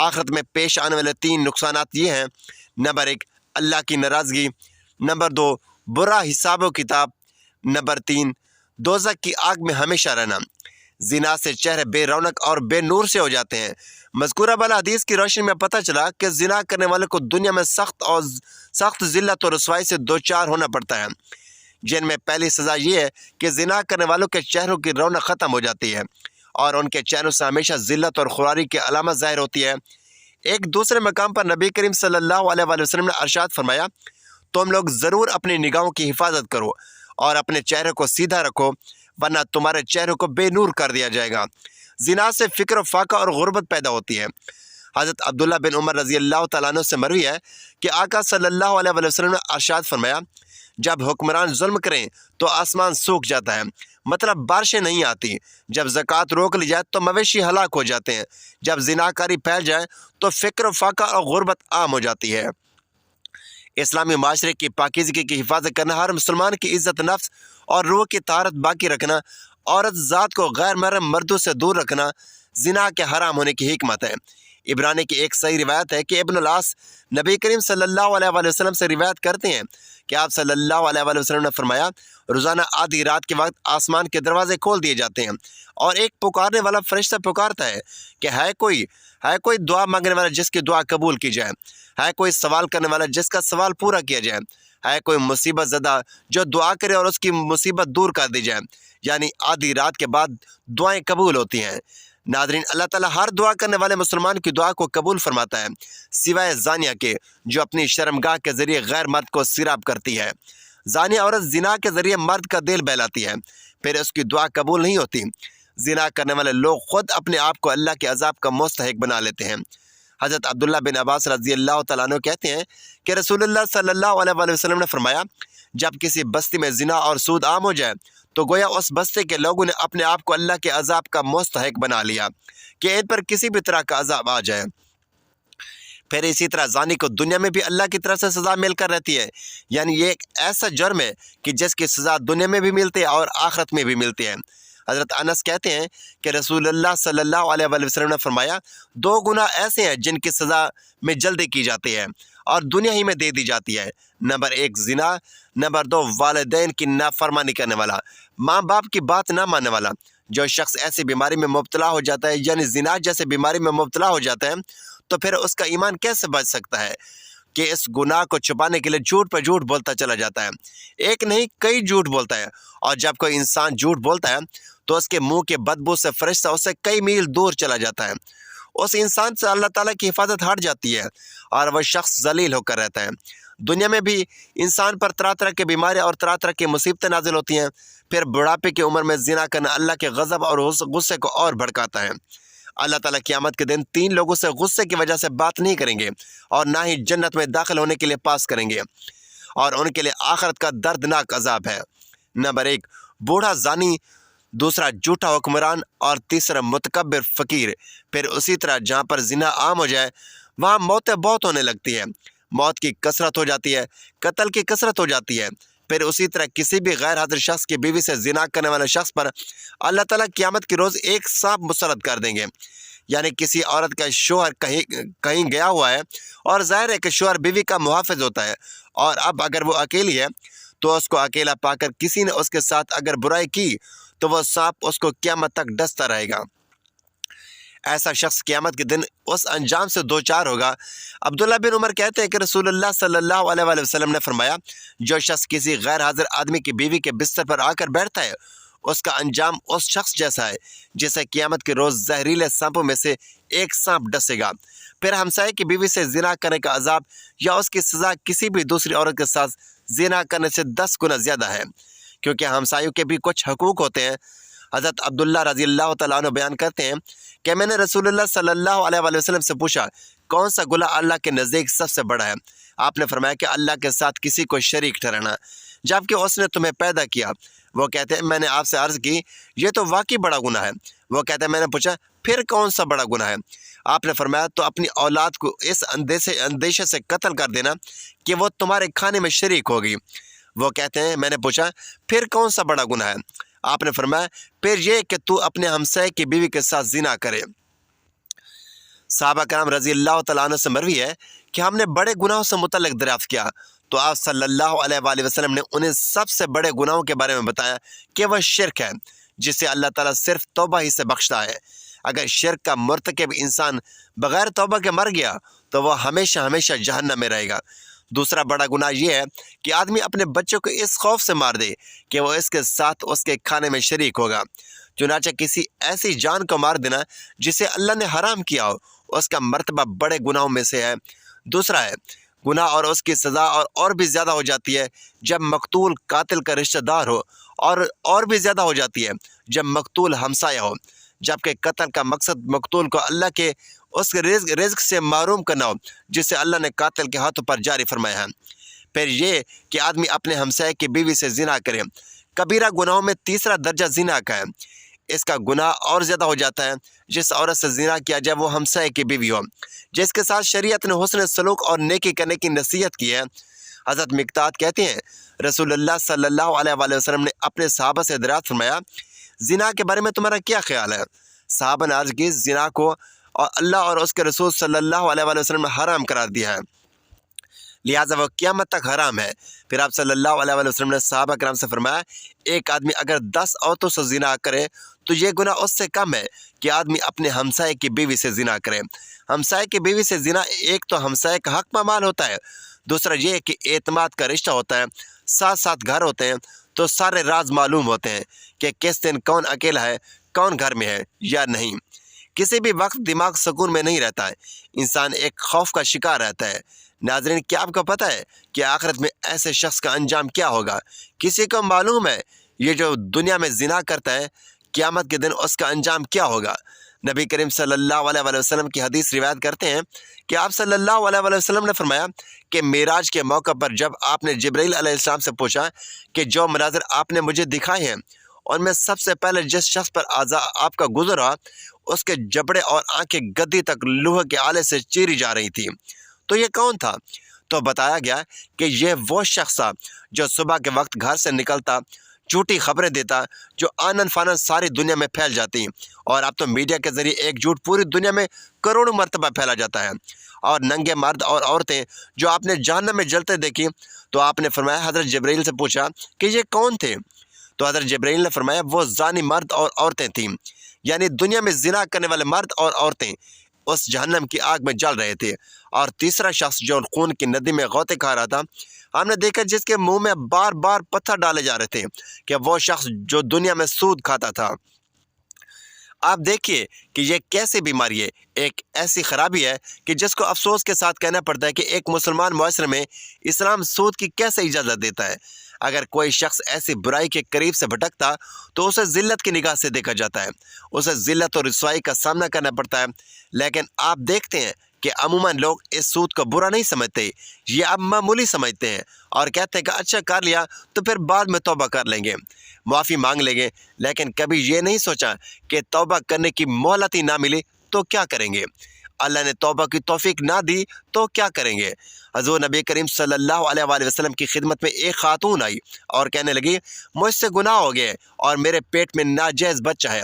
آخرت میں پیش آنے والے 3 نقصانات یہ ہیں: نمبر 1 اللہ کی ناراضگی، نمبر 2 برا حساب و کتاب، نمبر 3 دوزخ کی آگ میں ہمیشہ رہنا۔ زنا سے چہرے بے رونق اور بے نور سے ہو جاتے ہیں۔ مذکورہ بالا حدیث کی روشنی میں پتہ چلا کہ زنا کرنے والے کو دنیا میں سخت ذلت و رسوائی سے دوچار ہونا پڑتا ہے، جن میں پہلی سزا یہ ہے کہ زنا کرنے والوں کے چہروں کی رونق ختم ہو جاتی ہے اور ان کے چہروں سے ہمیشہ ذلت اور خواری کی علامت ظاہر ہوتی ہے۔ ایک دوسرے مقام پر نبی کریم صلی اللہ علیہ وآلہ وسلم نے ارشاد فرمایا، تم لوگ ضرور اپنی نگاہوں کی حفاظت کرو اور اپنے چہرے کو سیدھا رکھو، ورنہ تمہارے چہروں کو بے نور کر دیا جائے گا۔ زنا سے فکر و فاقہ اور غربت پیدا ہوتی ہے۔ حضرت عبداللہ بن عمر رضی اللہ تعالیٰ عنہ سے مروی ہے کہ آقا صلی اللہ علیہ وآلہ وسلم نے ارشاد فرمایا، جب حکمران ظلم کریں تو آسمان سوکھ جاتا ہے، مطلب بارشیں نہیں آتی۔ جب زکوٰۃ روک لی جائے تو مویشی ہلاک ہو جاتے ہیں۔ جب زناکاری پھیل جائے تو فکر و فاقہ اور غربت عام ہو جاتی ہے۔ اسلامی معاشرے کی پاکیزگی کی حفاظت کرنا، ہر مسلمان کی عزت نفس اور روح کی طہارت باقی رکھنا، عورت ذات کو غیر محرم مردوں سے دور رکھنا زنا کے حرام ہونے کی حکمت ہے۔ عبرانی کی ایک صحیح روایت ہے کہ ابن العاص نبی کریم صلی اللہ علیہ وآلہ وسلم سے روایت کرتے ہیں کہ آپ صلی اللہ علیہ وآلہ وسلم نے فرمایا، روزانہ آدھی رات کے وقت آسمان کے دروازے کھول دیے جاتے ہیں اور ایک پکارنے والا فرشتہ پکارتا ہے کہ ہے کوئی دعا مانگنے والا جس کی دعا قبول کی جائے، ہے کوئی سوال کرنے والا جس کا سوال پورا کیا جائے، ہے کوئی مصیبت زدہ جو دعا کرے اور اس کی مصیبت دور کر دی جائے۔ یعنی آدھی رات کے بعد دعائیں قبول ہوتی ہیں۔ ناظرین، اللہ تعالیٰ ہر دعا کرنے والے مسلمان کی دعا کو قبول فرماتا ہے، سوائے زانیہ کے جو اپنی شرمگاہ کے ذریعے غیر مرد کو سیراب کرتی ہے۔ زانیہ عورت زنا کے ذریعے مرد کا دل بہلاتی ہے، پھر اس کی دعا قبول نہیں ہوتی۔ زنا کرنے والے لوگ خود اپنے آپ کو اللہ کے عذاب کا مستحق بنا لیتے ہیں۔ حضرت عبداللہ بن عباس رضی اللہ تعالیٰ عنہ کہتے ہیں کہ رسول اللہ صلی اللہ علیہ وآلہ وسلم نے فرمایا، جب کسی بستی میں زنا اور سود عام ہو جائے تو گویا اس بستی کے لوگوں نے اپنے آپ کو اللہ کے عذاب کا مستحق بنا لیا کہ ان پر کسی بھی طرح کا عذاب آ جائے۔ پھر اسی طرح زانی کو دنیا میں بھی اللہ کی طرف سے سزا مل کر رہتی ہے، یعنی یہ ایک ایسا جرم ہے کہ جس کی سزا دنیا میں بھی ملتی ہے اور آخرت میں بھی ملتی ہے۔ حضرت انس کہتے ہیں کہ رسول اللہ صلی اللہ علیہ وآلہ وسلم نے فرمایا، 2 گناہ ایسے ہیں جن کی سزا میں جلدی کی جاتی ہے اور دنیا ہی میں دے دی جاتی ہے۔ نمبر 1 زنا، نمبر 2 والدین کی نافرمانی کرنے والا، ماں باپ کی بات نہ ماننے والا۔ جو شخص ایسی بیماری میں مبتلا ہو جاتا ہے، یعنی زنا جیسے بیماری میں مبتلا ہو جاتا ہے، تو پھر اس کا ایمان کیسے بچ سکتا ہے کہ اس گناہ کو چھپانے کے لیے جھوٹ پہ جھوٹ بولتا چلا جاتا ہے، ایک نہیں کئی جھوٹ بولتا ہے، اور جب کوئی انسان جھوٹ بولتا ہے تو اس کے منہ کے بدبو سے فرشتہ اسے کئی میل دور چلا جاتا ہے۔ اس انسان سے اللہ تعالیٰ کی حفاظت ہٹ جاتی ہے اور وہ شخص ذلیل ہو کر رہتا ہے۔ دنیا میں بھی انسان پر طرح طرح کی بیماریاں اور طرح طرح کی مصیبتیں نازل ہوتی ہیں، پھر بڑھاپے کی عمر میں زنا کرنا اللہ کے غضب اور غصے کو اور بھڑکاتا ہے۔ اللہ تعالیٰ قیامت کے دن 3 لوگوں سے غصے کی وجہ سے بات نہیں کریں گے اور نہ ہی جنت میں داخل ہونے کے لیے پاس کریں گے، اور ان کے لیے آخرت کا دردناک عذاب ہے۔ نمبر 1 بوڑھا زانی، دوسرا جھوٹا حکمران، اور تیسرا متکبر فقیر۔ پھر اسی طرح جہاں پر زنا عام ہو جائے وہاں موتیں بہت ہونے لگتی ہیں، موت کی کثرت ہو جاتی ہے، قتل کی کثرت ہو جاتی ہے۔ پھر اسی طرح کسی بھی غیر حاضر شخص کی بیوی سے زنا کرنے والے شخص پر اللہ تعالیٰ قیامت کے روز ایک سانپ مسلط کر دیں گے۔ یعنی کسی عورت کا شوہر کہیں گیا ہوا ہے اور ظاہر ہے کہ شوہر بیوی کا محافظ ہوتا ہے، اور اب اگر وہ اکیلی ہے تو اس کو اکیلا پا کر کسی نے اس کے ساتھ اگر برائی کی تو وہ سانپ اس کو قیامت تک ڈستا رہے گا۔ ایسا شخص قیامت کے دن اس انجام سے دوچار ہوگا۔ عبداللہ بن عمر کہتے ہیں کہ رسول اللہ صلی اللہ علیہ وآلہ وسلم نے فرمایا، جو شخص کسی غیر حاضر آدمی کی بیوی کے بستر پر آ کر بیٹھتا ہے اس کا انجام اس شخص جیسا ہے جسے قیامت کے روز زہریلے سانپوں میں سے ایک سانپ ڈسے گا۔ پھر ہمسائے کی بیوی سے زنا کرنے کا عذاب یا اس کی سزا کسی بھی دوسری عورت کے ساتھ زنا کرنے سے 10 گنا زیادہ ہے، کیونکہ ہمسایوں کے بھی کچھ حقوق ہوتے ہیں۔ حضرت عبداللہ رضی اللہ تعالیٰ عنہ بیان کرتے ہیں کہ میں نے رسول اللہ صلی اللہ علیہ وآلہ وسلم سے پوچھا، کون سا گناہ اللہ کے نزدیک سب سے بڑا ہے؟ آپ نے فرمایا کہ اللہ کے ساتھ کسی کو شریک ٹھہرانا، جبکہ اس نے تمہیں پیدا کیا۔ وہ کہتے ہیں میں نے آپ سے عرض کی یہ تو واقعی بڑا گناہ ہے۔ وہ کہتے ہیں میں نے پوچھا پھر کون سا بڑا گناہ ہے؟ آپ نے فرمایا تو اپنی اولاد کو اس اندیشے سے قتل کر دینا کہ وہ تمہارے کھانے میں شریک ہوگی۔ وہ کہتے ہیں میں نے پوچھا پھر کون سا بڑا گناہ ہے؟ آپ نے فرمایا پھر یہ کہ تو اپنے ہمسائے کی بیوی کے ساتھ زنا کرے۔ صحابہ کرام رضی اللہ تعالیٰ عنہ سے مروی ہے کہ ہم نے بڑے گناہوں سے متعلق دریافت کیا تو آپ صلی اللہ علیہ وآلہ وسلم نے انہیں سب سے بڑے گناہوں کے بارے میں بتایا کہ وہ شرک ہے، جسے اللہ تعالیٰ صرف توبہ ہی سے بخشتا ہے۔ اگر شرک کا مرتکب انسان بغیر توبہ کے مر گیا تو وہ ہمیشہ ہمیشہ جہنم میں رہے گا۔ دوسرا بڑا گناہ یہ ہے کہ آدمی اپنے بچوں کو اس خوف سے مار دے کہ وہ اس کے ساتھ اس کے کھانے میں شریک ہوگا۔ چنانچہ کسی ایسی جان کو مار دینا جسے اللہ نے حرام کیا ہو، اس کا مرتبہ بڑے گناہوں میں سے ہے۔ دوسرا ہے گناہ اور اس کی سزا اور بھی زیادہ ہو جاتی ہے جب مقتول قاتل کا رشتہ دار ہو، اور بھی زیادہ ہو جاتی ہے جب مقتول ہمسایہ ہو، جبکہ قتل کا مقصد مقتول کو اللہ کے اس رزق سے محروم کرنا ہو جسے اللہ نے قاتل کے ہاتھوں پر جاری فرمایا ہے۔ پھر یہ کہ آدمی اپنے ہمسائے کی بیوی سے زنا کرے۔ کبیرہ گناہوں میں تیسرا درجہ زنا کا ہے۔ اس کا گناہ اور زیادہ ہو جاتا ہے جس عورت سے زنا کیا جائے وہ ہمسائے کی بیوی ہو، جس کے ساتھ شریعت نے حسن سلوک اور نیکی کرنے کی نصیحت کی ہے۔ حضرت مقداد کہتے ہیں رسول اللہ صلی اللہ علیہ وآلہ وسلم نے اپنے صحابہ سے دریافت فرمایا، زنا کے بارے میں تمہارا کیا خیال ہے؟ صحابہ نے عرض کی، زنا کو اور اللہ اور اس کے رسول صلی اللہ علیہ وآلہ وسلم نے حرام قرار دیا ہے، لہٰذا وہ قیامت تک حرام ہے۔ پھر آپ صلی اللہ علیہ وآلہ وسلم نے صحابہ کرام سے فرمایا، ایک آدمی اگر 10 عورتوں سے زنا کرے تو یہ گناہ اس سے کم ہے کہ آدمی اپنے ہمسائے کی بیوی سے زنا کرے۔ ہمسائے کی بیوی سے زنا ایک تو ہمسائے کا حق پامال ہوتا ہے، دوسرا یہ کہ اعتماد کا رشتہ ہوتا ہے، ساتھ ساتھ گھر ہوتے ہیں تو سارے راز معلوم ہوتے ہیں کہ کس دن کون اکیلا ہے، کون گھر میں ہے یا نہیں۔ کسی بھی وقت دماغ سکون میں نہیں رہتا ہے، انسان ایک خوف کا شکار رہتا ہے۔ ناظرین، کیا آپ کو پتہ ہے کہ آخرت میں ایسے شخص کا انجام کیا ہوگا؟ کسی کو معلوم ہے یہ جو دنیا میں زنا کرتا ہے قیامت کے دن اس کا انجام کیا ہوگا؟ نبی کریم صلی اللہ علیہ وآلہ وسلم کی حدیث روایت کرتے ہیں کہ آپ صلی اللہ علیہ وآلہ وسلم نے فرمایا کہ معراج کے موقع پر جب آپ نے جبرائیل علیہ السلام سے پوچھا کہ جو مناظر آپ نے مجھے دکھائے ہیں ان میں سب سے پہلے جس شخص پر آپ کا گزر ہوا اس کے جبڑے اور آنکھیں گدی تک لوہے کے آلے سے چیری جا رہی تھی، تو یہ کون تھا؟ تو بتایا گیا کہ یہ وہ شخص تھا جو صبح کے وقت گھر سے نکلتا، جھوٹی خبریں دیتا جو آنن فانن ساری دنیا میں پھیل جاتی، اور اب تو میڈیا کے ذریعے ایک جھوٹ پوری دنیا میں کروڑوں مرتبہ پھیلا جاتا ہے، اور ننگے مرد اور عورتیں جو آپ نے جہنم میں جلتے دیکھی۔ تو آپ نے فرمایا، حضرت جبرائیل سے پوچھا کہ یہ کون تھے؟ تو حضرت جبرائیل نے فرمایا وہ زانی مرد اور عورتیں تھیں، یعنی دنیا میں زنا کرنے والے مرد اور عورتیں اس جہنم کی آگ میں جل رہے تھے۔ اور تیسرا شخص جو خون کی ندی میں غوطے کھا رہا تھا، ہم نے دیکھا جس کے منہ میں بار بار پتھر ڈالے جا رہے تھے، کہ وہ شخص جو دنیا میں سود کھاتا تھا۔ آپ دیکھیے کہ یہ کیسی بیماری ہے، ایک ایسی خرابی ہے کہ جس کو افسوس کے ساتھ کہنا پڑتا ہے کہ ایک مسلمان معاشرے میں اسلام سود کی کیسے اجازت دیتا ہے؟ اگر کوئی شخص ایسی برائی کے قریب سے بھٹکتا تو اسے ذلت کی نگاہ سے دیکھا جاتا ہے، اسے ذلت اور رسوائی کا سامنا کرنا پڑتا ہے۔ لیکن آپ دیکھتے ہیں کہ عموماً لوگ اس سود کو برا نہیں سمجھتے، یہ اب معمولی سمجھتے ہیں اور کہتے ہیں کہ اچھا کر لیا تو پھر بعد میں توبہ کر لیں گے، معافی مانگ لیں گے، لیکن کبھی یہ نہیں سوچا کہ توبہ کرنے کی مہلت ہی نہ ملی تو کیا کریں گے، اللہ نے توبہ کی توفیق نہ دی تو کیا کریں گے۔ حضور نبی کریم صلی اللہ علیہ وآلہ وسلم کی خدمت میں ایک خاتون آئی اور کہنے لگی، مجھ سے گناہ ہو گئے اور میرے پیٹ میں ناجائز بچہ ہے۔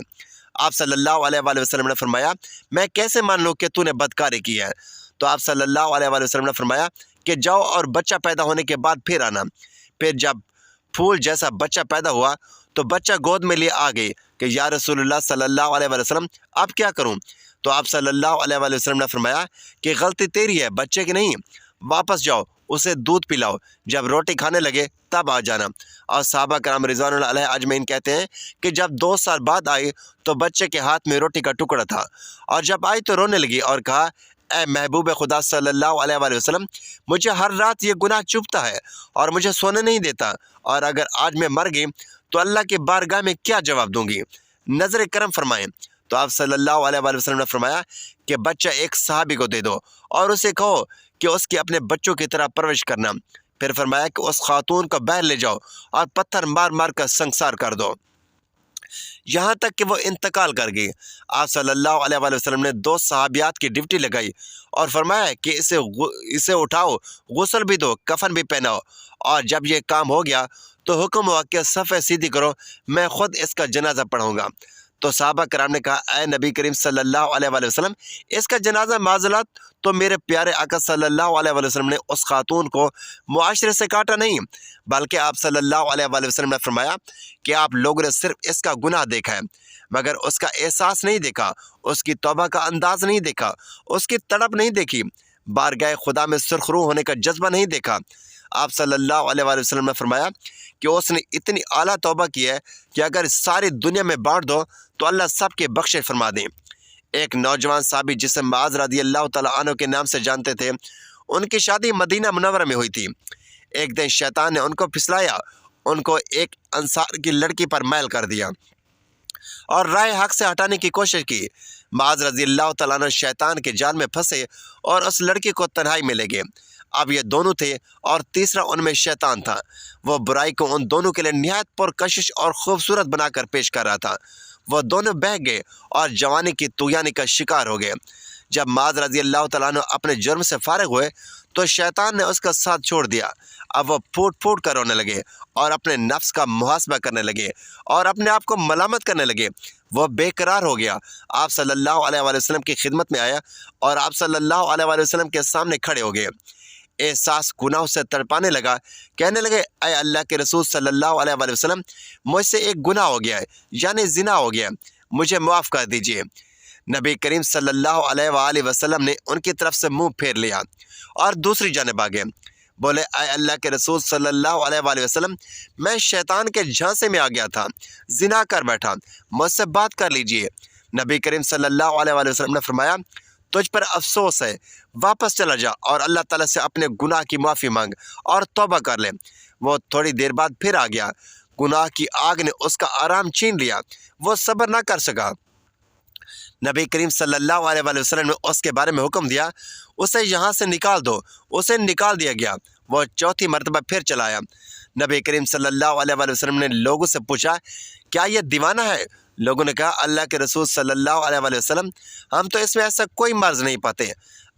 آپ صلی اللہ علیہ وآلہ وسلم نے فرمایا، میں کیسے مان لوں کہ تو نے بدکاری کی ہے؟ تو آپ صلی اللہ علیہ وآلہ وسلم نے فرمایا کہ جاؤ اور بچہ پیدا ہونے کے بعد پھر آنا۔ پھر جب پھول جیسا بچہ پیدا ہوا تو بچہ گود میں لیے آ گئی کہ یا رسول اللہ صلی اللہ علیہ وآلہ وسلم اب کیا کروں؟ تو آپ صلی اللہ علیہ وآلہ وسلم نے فرمایا کہ غلطی تیری ہے، بچے کی نہیں، واپس جاؤ، اسے دودھ پلاؤ، جب روٹی کھانے لگے تب آ جانا۔ اور صحابہ کرام رضوان اللہ علیہ اجمعین کہتے ہیں کہ جب 2 سال بعد آئی تو بچے کے ہاتھ میں روٹی کا ٹکڑا تھا، اور جب آئی تو رونے لگی اور کہا، اے محبوب خدا صلی اللہ علیہ وآلہ وسلم، مجھے ہر رات یہ گناہ چبھتا ہے اور مجھے سونے نہیں دیتا، اور اگر آج میں مر گئی تو اللہ کی بارگاہ میں کیا جواب دوں گی؟ نظر کرم فرمائیں۔ تو آپ صلی اللہ علیہ وآلہ وسلم نے فرمایا کہ بچہ ایک صحابی کو دے دو اور اسے کہو کہ اس کی اپنے بچوں کی طرح پرورش کرنا۔ پھر فرمایا کہ اس خاتون کو باہر لے جاؤ اور پتھر مار مار کر سنگسار کر دو، یہاں تک کہ وہ انتقال کر گئی۔ آپ صلی اللہ علیہ وآلہ وسلم نے 2 صحابیات کی ڈیوٹی لگائی اور فرمایا کہ اسے اٹھاؤ، غسل بھی دو، کفن بھی پہناؤ، اور جب یہ کام ہو گیا تو حکم ہوا کہ صفیں سیدھی کرو، میں خود اس کا جنازہ پڑھوں گا۔ تو صحابہ کرام نے کہا اے نبی کریم صلی اللہ علیہ وآلہ وسلم اس کا جنازہ معذلات، تو میرے پیارے آقا صلی اللہ علیہ وآلہ وسلم نے اس خاتون کو معاشرے سے کاٹا نہیں، بلکہ آپ صلی اللہ علیہ وآلہ وسلم نے فرمایا کہ آپ لوگوں نے صرف اس کا گناہ دیکھا ہے مگر اس کا احساس نہیں دیکھا، اس کی توبہ کا انداز نہیں دیکھا، اس کی تڑپ نہیں دیکھی، بارگاہ خدا میں سرخ رو ہونے کا جذبہ نہیں دیکھا۔ آپ صلی اللہ علیہ وآلہ وسلم نے فرمایا کہ اس نے اتنی اعلیٰ توبہ کی ہے کہ اگر ساری دنیا میں بانٹ دو تو اللہ سب کے بخشش فرما دیں۔ ایک نوجوان صحابی جسے معاذ رضی اللہ تعالیٰ عنہ کے نام سے جانتے تھے، ان کی شادی مدینہ منورہ میں ہوئی تھی۔ ایک دن شیطان نے ان کو پھسلایا، ان کو ایک انصار کی لڑکی پر میل کر دیا اور راہ حق سے ہٹانے کی کوشش کی۔ معاذ رضی اللہ تعالیٰ عنہ شیطان کے جال میں پھنسے اور اس لڑکی کو تنہائی میں لے گئے۔ اب یہ دونوں تھے اور تیسرا ان میں شیطان تھا۔ وہ برائی کو ان دونوں کے لیے نہایت پرکشش اور خوبصورت بنا کر پیش کر رہا تھا۔ وہ دونوں بہہ گئے اور جوانی کی طغیانی کا شکار ہو گئے۔ جب معاذ رضی اللہ تعالیٰ عنہ اپنے جرم سے فارغ ہوئے تو شیطان نے اس کا ساتھ چھوڑ دیا۔ اب وہ پھوٹ پھوٹ کر رونے لگے اور اپنے نفس کا محاسبہ کرنے لگے اور اپنے آپ کو ملامت کرنے لگے۔ وہ بے قرار ہو گیا۔ آپ صلی اللہ علیہ وآلہ وسلم کی خدمت میں آیا اور آپ صلی اللہ علیہ وآلہ وسلم کے سامنے کھڑے ہو گئے۔ احساس گناہوں سے تڑپانے لگا، کہنے لگے اے اللہ کے رسول صلی اللہ علیہ وآلہ وسلم مجھ سے ایک گناہ ہو گیا ہے، یعنی زنا ہو گیا ہے، مجھے معاف کر دیجئے۔ نبی کریم صلی اللہ علیہ وآلہ وسلم نے ان کی طرف سے منہ پھیر لیا اور دوسری جانب آگے بولے اے اللہ کے رسول صلی اللہ علیہ وآلہ وسلم میں شیطان کے جھانسے میں آ گیا تھا، زنا کر بیٹھا، مجھ سے بات کر لیجئے۔ نبی کریم صلی اللہ علیہ وآلہ وسلم نے فرمایا تجھ پر افسوس ہے، واپس چلا جا اور اللہ تعالیٰ سے اپنے گناہ کی معافی مانگ اور توبہ کر لے۔ وہ تھوڑی دیر بعد پھر آ گیا۔ گناہ کی آگ نے اس کا آرام چھین لیا، وہ صبر نہ کر سکا۔ نبی کریم صلی اللہ علیہ وآلہ وسلم نے اس کے بارے میں حکم دیا اسے یہاں سے نکال دو۔ اسے نکال دیا گیا۔ وہ چوتھی مرتبہ پھر چلا آیا۔ نبی کریم صلی اللہ علیہ وآلہ وسلم نے لوگوں سے پوچھا کیا یہ دیوانہ ہے؟ لوگوں نے کہا اللہ کے رسول صلی اللہ علیہ وآلہ وسلم ہم تو اس میں ایسا کوئی مرض نہیں پاتے۔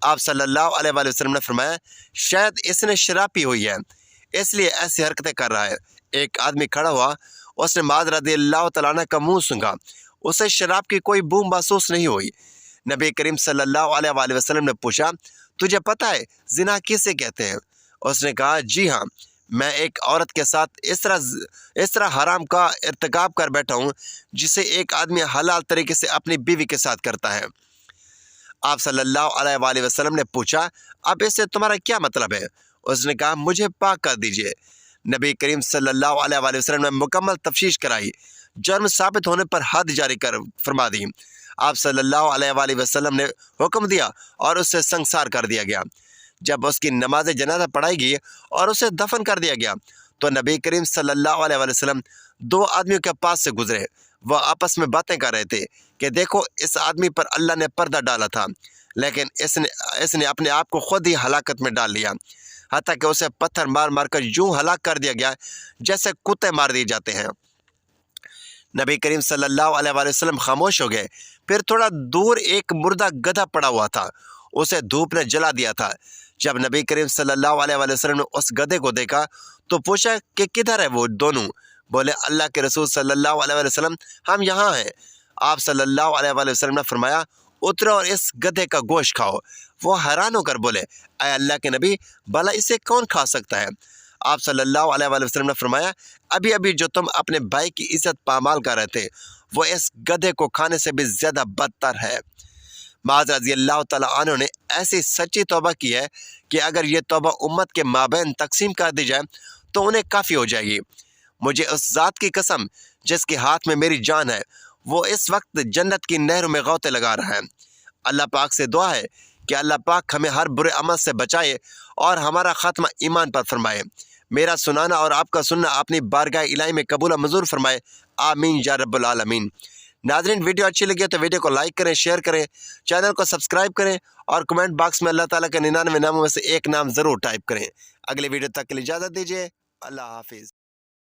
آپ صلی اللہ علیہ وآلہ وسلم نے فرمایا شاید اس نے شراب پی ہوئی ہے اس لیے ایسی حرکتیں کر رہا ہے۔ ایک آدمی کھڑا ہوا، اس نے معاذ رضی اللہ تعالیٰ عنہ کا منہ سونگھا، اسے شراب کی کوئی بو محسوس نہیں ہوئی۔ نبی کریم صلی اللہ علیہ وآلہ وسلم نے پوچھا تجھے پتہ ہے زنا کسے کہتے ہیں؟ اس نے کہا جی ہاں، میں ایک عورت کے ساتھ اس طرح حرام کا ارتکاب کر بیٹھا ہوں جسے ایک آدمی حلال طریقے سے اپنی بیوی کے ساتھ کرتا ہے۔ آپ صلی اللہ علیہ وآلہ وسلم نے پوچھا اب اس سے تمہارا کیا مطلب ہے؟ اس نے کہا مجھے پاک کر دیجئے۔ نبی کریم صلی اللہ علیہ وآلہ وسلم نے مکمل تفتیش کرائی، جرم ثابت ہونے پر حد جاری کر فرما دی۔ آپ صلی اللہ علیہ وآلہ وسلم نے حکم دیا اور اسے سنگسار کر دیا گیا۔ جب اس کی نماز جنازہ پڑھائی گئی اور اسے دفن کر دیا گیا تو نبی کریم صلی اللہ علیہ وآلہ وسلم دو آدمیوں کے پاس سے گزرے۔ وہ آپس میں باتیں کر رہے تھے کہ دیکھو اس آدمی پر اللہ نے پردہ ڈالا تھا لیکن اس نے اپنے آپ کو خود ہی ہلاکت میں ڈال لیا، حتیٰ کہ اسے پتھر مار مار کر یوں ہلاک کر دیا گیا جیسے کتے مار دیے جاتے ہیں۔ نبی کریم صلی اللہ علیہ وآلہ وسلم خاموش ہو گئے۔ پھر تھوڑا دور ایک مردہ گدھا پڑا ہوا تھا، اسے دھوپ نے جلا دیا تھا۔ جب نبی کریم صلی اللہ علیہ وآلہ وسلم نے اس گدھے کو دیکھا تو پوچھا کہ کدھر ہے وہ دونوں؟ بولے اللہ کے رسول صلی اللہ علیہ وآلہ وسلم ہم یہاں ہیں۔ آپ صلی اللہ علیہ وآلہ وسلم نے فرمایا اترو اور اس گدھے کا گوشت کھاؤ۔ وہ حیران ہو کر بولے اے اللہ کے نبی بھلا اسے کون کھا سکتا ہے؟ آپ صلی اللہ علیہ وآلہ وسلم نے فرمایا ابھی ابھی جو تم اپنے بھائی کی عزت پامال کر رہے تھے وہ اس گدھے کو کھانے سے بھی زیادہ بدتر ہے۔ معاذ رضی اللہ تعالیٰ عنہ نے ایسی سچی توبہ کی ہے کہ اگر یہ توبہ امت کے مابین تقسیم کر دی جائے تو انہیں کافی ہو جائے گی۔ مجھے اس ذات کی قسم جس کے ہاتھ میں میری جان ہے وہ اس وقت جنت کی نہروں میں غوطے لگا رہا ہے۔ اللہ پاک سے دعا ہے کہ اللہ پاک ہمیں ہر برے عمل سے بچائے اور ہمارا خاتمہ ایمان پر فرمائے۔ میرا سنانا اور آپ کا سننا اپنی بارگاہ الہی میں قبول و منظور فرمائے، آمین یا رب العالمین۔ ناظرین ویڈیو اچھی لگی تو ویڈیو کو لائک کریں، شیئر کریں، چینل کو سبسکرائب کریں اور کمنٹ باکس میں اللہ تعالیٰ کے 99 ناموں میں سے ایک نام ضرور ٹائپ کریں۔ اگلے ویڈیو تک کے لیے اجازت دیجیے، اللہ حافظ۔